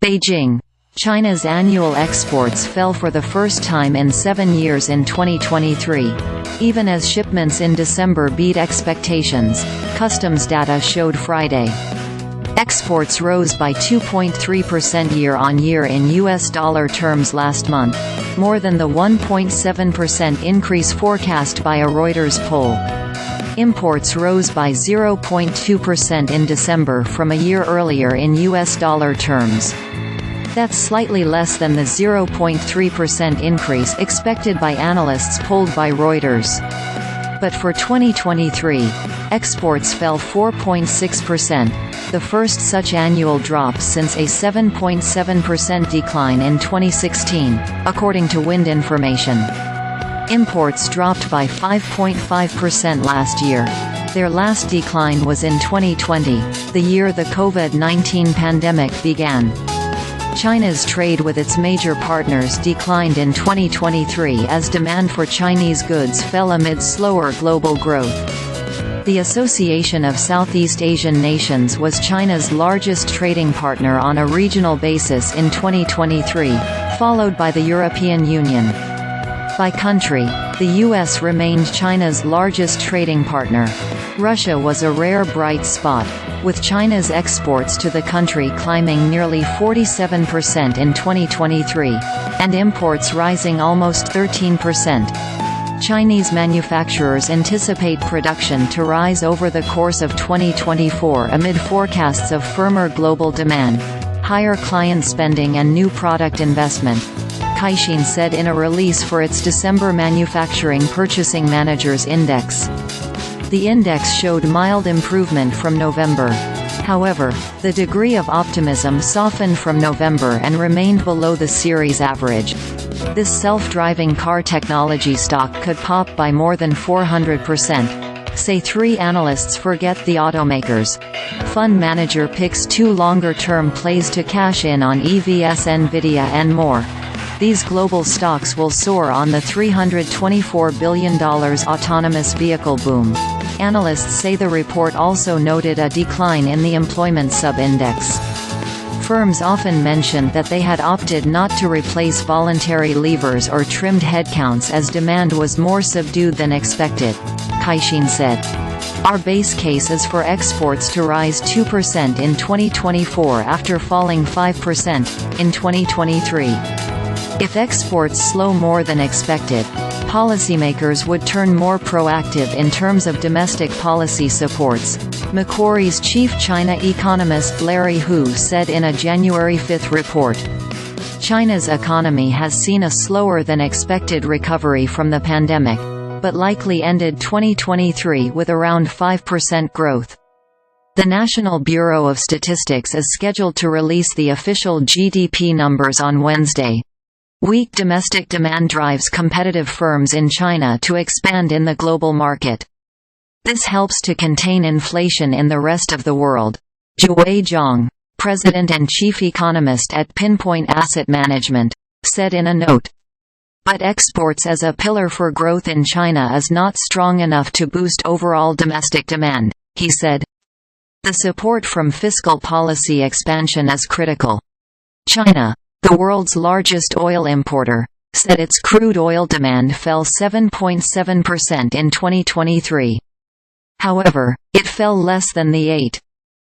Beijing. China's annual exports fell for the first time in 7 years in 2023. Even as shipments in December beat expectations, customs data showed Friday. Exports rose by 2.3% year-on-year in US dollar terms last month, more than the 1.7% increase forecast by a Reuters poll. Imports rose by 0.2% in December from a year earlier in US dollar terms. That's slightly less than the 0.3% increase expected by analysts polled by Reuters. But for 2023, exports fell 4.6%, the first such annual drop since a 7.7% decline in 2016, according to Wind Information. Imports dropped by 5.5% last year. Their last decline was in 2020, the year the COVID-19 pandemic began. China's trade with its major partners declined in 2023 as demand for Chinese goods fell amid slower global growth. The Association of Southeast Asian Nations was China's largest trading partner on a regional basis in 2023, followed by the European Union. By country, the U.S. remained China's largest trading partner. Russia was a rare bright spot, with China's exports to the country climbing nearly 47% in 2023, and imports rising almost 13%. Chinese manufacturers anticipate production to rise over the course of 2024 amid forecasts of firmer global demand, higher client spending and new product investment, Caixin said in a release for its December Manufacturing Purchasing Managers Index. The index showed mild improvement from November. However, the degree of optimism softened from November and remained below the series average. This self-driving car technology stock could pop by more than 400%. Say 3 analysts forget the automakers. Fund manager picks 2 longer-term plays to cash in on EVsNvidia and more. These global stocks will soar on the $324 billion autonomous vehicle boom. Analysts say the report also noted a decline in the employment sub-index. Firms often mentioned that they had opted not to replace voluntary leavers or trimmed headcounts as demand was more subdued than expected, Caixin said. Our base case is for exports to rise 2% in 2024 after falling 5% in 2023. If exports slow more than expected, policymakers would turn more proactive in terms of domestic policy supports, Macquarie's chief China economist Larry Hu said in a January 5 report. China's economy has seen a slower than expected recovery from the pandemic, but likely ended 2023 with around 5% growth. The National Bureau of Statistics is scheduled to release the official GDP numbers on Wednesday. Weak domestic demand drives competitive firms in China to expand in the global market. This helps to contain inflation in the rest of the world. Zhiwei Zhang, president and chief economist at Pinpoint Asset Management, said in a note. But exports as a pillar for growth in China is not strong enough to boost overall domestic demand, he said. The support from fiscal policy expansion is critical. China, the world's largest oil importer, said its crude oil demand fell 7.7% in 2023. However, it fell less than the